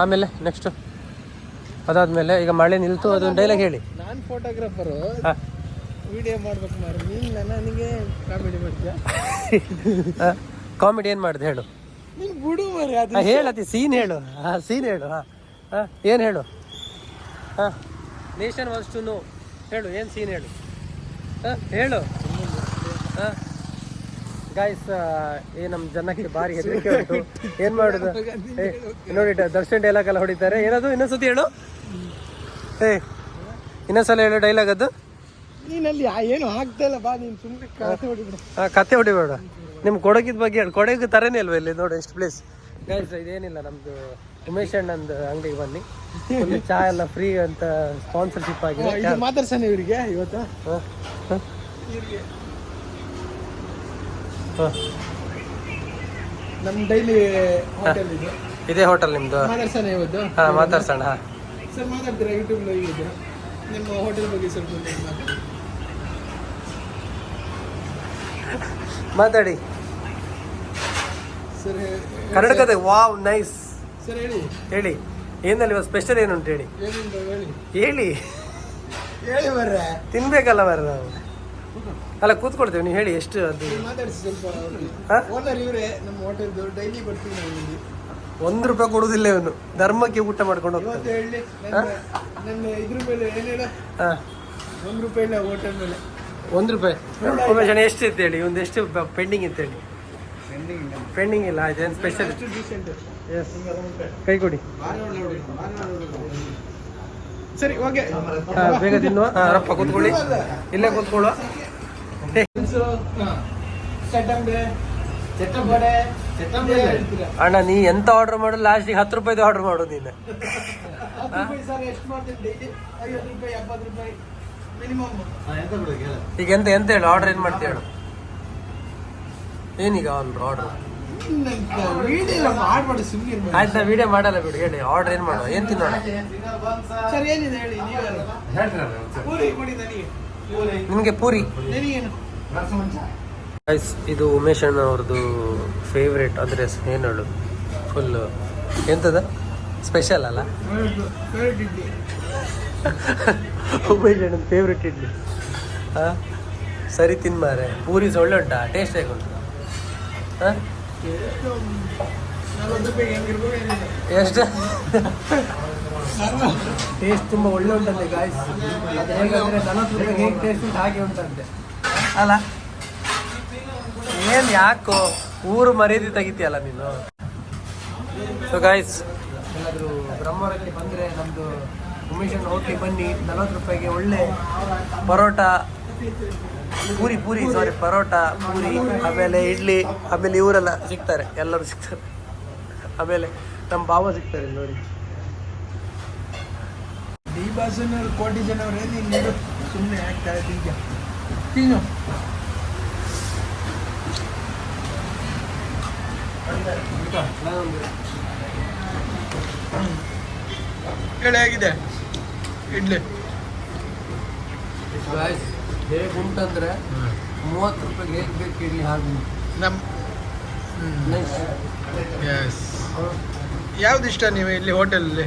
ಆಮೇಲೆ ನೆಕ್ಸ್ಟ್ ಅದಾದ್ಮೇಲೆ ಈಗ ಮಳೆ ನಿಲ್ತು ಅದೊಂದು ಡೈಲಾಗ್ ಹೇಳಿ. ನಾನು ಫೋಟೋಗ್ರಾಫರು, ವಿಡಿಯೋ ಮಾಡ್ಬೇಕು ಮಾರು, ನೀನು ನನಗೆ ಕಾಮಿಡಿ ಮಾಡ್ತೀಯ. ಕಾಮಿಡಿ ಏನು ಮಾಡಿದೆ ಹೇಳು. ನೀನು ಬಿಡು ಮರಿ, ಅದು ಹೇಳತಿ ಸೀನ್ ಹೇಳು. ಸೀನ್ ಹೇಳು. ಏನು ಹೇಳು. ನೇಷನ್ ವಾಸ್ ಟು ನೋ ಹೇಳು, ಏನು ಸೀನ್ ಹೇಳು. ಹೇಳು. ಗಾಯ್ಸ್ ನಮ್ಮ ಜನಕ್ಕೆ ಭಾರಿ ಹೆದರಿಕೆ ಉಂಟು. ಏನು ಮಾಡೋದು ನೋಡಿ, ದರ್ಶನ್ ಡೈಲಾಗ್ ಎಲ್ಲ ಹೊಡಿತಾರೆ. ಏನದು ಇನ್ನೊಂದ್ಸತಿ ಹೇಳು. ಇನ್ನೊಂದ್ಸಲ ಹೇಳು ಡೈಲಾಗ್ ಅದು. ನೀನಲ್ಲಿ ಏನು ಆಗ್ತಾ ಇಲ್ಲ, ಬಾ ನೀನು ಸುಮ್ಮನೆ ಕತೆ ಹೊಡಿಬಿಡು. ಕತೆ ಹೊಡಿಬೇಡ. ನಿಮ್ಮ ಕೊಡಗಿದ ಬಗ್ಗೆ ಹೇಳು. ಕೊಡಗು ಥರನೇ ಅಲ್ವಾ ಇಲ್ಲಿ ನೋಡಿ ಎಷ್ಟು ಪ್ಲೇಸ್. ಗೈಸ್ ಇದೇನಿಲ್ಲ, ನಮ್ಮದು ಉಮೇಶ್ ಅಣ್ಣಂದು ಅಂಗಡಿಗೆ ಬನ್ನಿ, ಚಾ ಎಲ್ಲ ಫ್ರೀ ಅಂತ ಸ್ಪಾನ್ಸರ್ಶಿಪ್ ಆಗಿದೆ. ಮಾತಾಡ್ಸೋಣ ಇವರಿಗೆ ಇವತ್ತು. ನಮ್ಮ ಡೈಲಿ ಹೋಟೆಲ್ ಇದೆ, ಇದೇ ಹೋಟೆಲ್ ನಿಮ್ಮದು. ಮಾತಾಡ್ಸೋಣ ಇವತ್ತು. ಮಾತಾಡ್ಸೋಣ. ಸರ್ ಮಾತಾಡ್ತೀರಾ ಯೂಟ್ಯೂಬ್ ಲೈವ್ ಇದೆ, ನಿಮ್ಮ ಹೋಟೆಲ್ ಬಗ್ಗೆ ಸ್ವಲ್ಪ ಮಾತಾಡಿ ಸರ್. ಕನ್ನಡಕದ ವಾವ್ ನೈಸ್. ಸರ್ ಹೇಳಿ ಹೇಳಿ, ಏನಲ್ಲಿ ಇವತ್ತು ಸ್ಪೆಷಲ್ ಏನುಂಟು ಹೇಳಿ. ಏನಿಲ್ಲ ಹೇಳಿ ಹೇಳಿ ಹೇಳಿ ಬರ್ರೆ, ತಿನ್ಬೇಕಲ್ಲ ಬರ್ರ ನಾವು. ಅಲ್ಲ ಕೂತ್ಕೊಳ್ತೇವೆ, ನೀವು ಹೇಳಿ ಎಷ್ಟು ಅದು ಮಾತಾಡಿಸಿ ಸ್ವಲ್ಪ. ಓನರ್ ಇವರೇ ನಮ್ಮ ಹೋಟೆಲ್ದು, ಡೈಲಿ ಬರ್ತೀವಿ ನಾವು ಇಲ್ಲಿ. ₹1 ಕೊಡುದಿಲ್ಲ ಇವನು, ಧರ್ಮಕ್ಕೆ ಊಟ ಮಾಡ್ಕೊಂಡು ಹೋಗ್ತಾನೆ. ಇವತ್ತು ಹೇಳಿ ನನ್ನ ಇದ್ರ ಮೇಲೆ ಏನು ಹೇಳ, ₹1 ಇಲ್ಲ ಹೋಟೆಲ್ ಮೇಲೆ. ₹1 ಒಮ್ಮೆ ಎಷ್ಟು ಇತ್ತು ಹೇಳಿ, ಒಂದು ಎಷ್ಟು ಪೆಂಡಿಂಗ್ ಇತ್ತು ಹೇಳಿ. ಪೆಂಡಿಂಗ್ ಇಲ್ಲ, ಆಯ್ತು. ಸ್ಪೆಷಲ್. ಎಸ್, ಕೈ ಕೊಡಿ. ಸರಿ ಓಕೆ, ಬೇಗ ತಿನ್ನುವ. ರಪ್ಪ ಕೂತ್ಕೊಳ್ಳಿ, ಇಲ್ಲೇ ಕೂತ್ಕೊಳ್ಳುವ. ಅಣ್ಣ ನೀ ಎಂತ ಆರ್ಡರ್ ಮಾಡು, ಲಾಸ್ಟಿಗೆ ₹10 ಆರ್ಡರ್ ಮಾಡು ನೀನು. ಈಗ ಎಂತ ಎಂತ ಹೇಳು, ಆರ್ಡರ್ ಏನು ಮಾಡ್ತೀಯ ಹೇಳು. ಏನೀಗ ಆರ್ಡರ್ ಆಯ್ತಾ, ವಿಡಿಯೋ ಮಾಡಲ್ಲ ಬಿಡು. ಹೇಳಿ ಆರ್ಡರ್ ಏನು ಮಾಡುವ, ಏನು ತಿನ್ನೋಣ. ನಿಮಗೆ ಪೂರಿ. ಗೈಸ್ ಇದು ಉಮೇಶ್ ಅಣ್ಣ ಅವ್ರದ್ದು ಫೇವ್ರೇಟ್ ಅಡ್ರೆಸ್. ಏನು ಹೇಳು, ಫುಲ್ ಎಂತದ ಸ್ಪೆಷಲ್ ಅಲ್ಲ. ಉಮೇಶ್ ಅಣ್ಣನ ಫೇವ್ರೇಟ್ ಇಡ್ಲಿ. ಸರಿ ತಿನ್ಮಾರೆ. ಪೂರಿ ಒಳ್ಳೆ ಉಂಟಾ, ಟೇಸ್ಟ್ ಹೇಗೆ ಉಂಟು? ಎಷ್ಟು ಟೇಸ್ಟ್ ತುಂಬ ಒಳ್ಳೆ ಉಂಟಂತೆ ಗಾಯ್ಸ್. ಹೇಗಂದ್ರೆ ₹40 ಹೇಗೆ ಟೇಸ್ಟ್ ಉಂಟು ಹಾಗೆ ಉಂಟಂತೆ ಅಲ್ಲ. ಏನು ಯಾಕೋ ಊರು ಮರ್ಯಾದೆ ತೆಗಿತೀಯಲ್ಲ ನೀನು. ಸೊ ಗಾಯ್ಸ್, ಏನಾದರೂ ಬ್ರಹ್ಮವರಕ್ಕೆ ಬಂದರೆ ನಮ್ಮದು ಉಮೇಶ್ ಅಣ್ಣ ಹೋಟ್ಲಿಗೆ ಬನ್ನಿ. ₹40 ಒಳ್ಳೆ ಪರೋಟ, ಪರೋಟ, ಪೂರಿ, ಆಮೇಲೆ ಇಡ್ಲಿ, ಆಮೇಲೆ ಇವರೆಲ್ಲ ಸಿಗ್ತಾರೆ, ಎಲ್ಲರೂ ಸಿಗ್ತಾರೆ. ಆಮೇಲೆ ನಮ್ಮ ಬಾವ ಸಿಗ್ತಾರೆ ನೋಡಿ. ಡಿ ಬಾಸನವ್ರು ಕೋಟಿ ಜನವ್ರೆ, ನೀನು ಸುಮ್ಮನೆ ಆಗ್ತಾ ಇದ್ದೀಗ. ತಿನ್ನು ಹೇಳಿ, ಆಗಿದೆ ಇಡ್ಲಿ. ಹೇಗೆ ಉಂಟಂದ್ರೆ ₹30 ಹೇಗೆ ಬೇಕು ಇಡ್ಲಿ ಹಾಗೆ ನಮ್ಮ ಯಾವ್ದು ಇಷ್ಟ ನೀವು ಇಲ್ಲಿ ಹೋಟೆಲಲ್ಲಿ?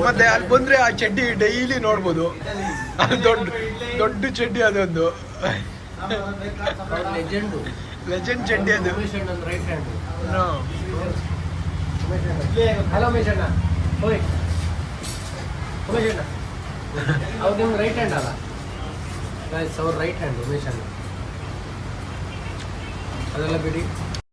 ಮತ್ತೆ ಅಲ್ಲಿ ಬಂದರೆ ಆ ಚಡ್ಡಿ ಡೈಲಿ ನೋಡ್ಬೋದು, ಅದು ದೊಡ್ಡ ಚಡ್ಡಿ, ಅದೊಂದು ಲೆಜೆಂಡ್ ಚಡ್ಡಿ ಅದು. Right hand. ಹಲೋ ಉಮೇಶ್ ಅಣ್ಣ, ಅವ್ರು ನಿಮ್ಗೆ ರೈಟ್ ಹ್ಯಾಂಡ್ ಅಲ್ಲ ಗಾಯ್ಸ್, ಅವ್ರ ರೈಟ್ ಹ್ಯಾಂಡ್ ಉಮೇಶ್ ಅಣ್ಣ. ಅದೆಲ್ಲ ಬಿಡಿ,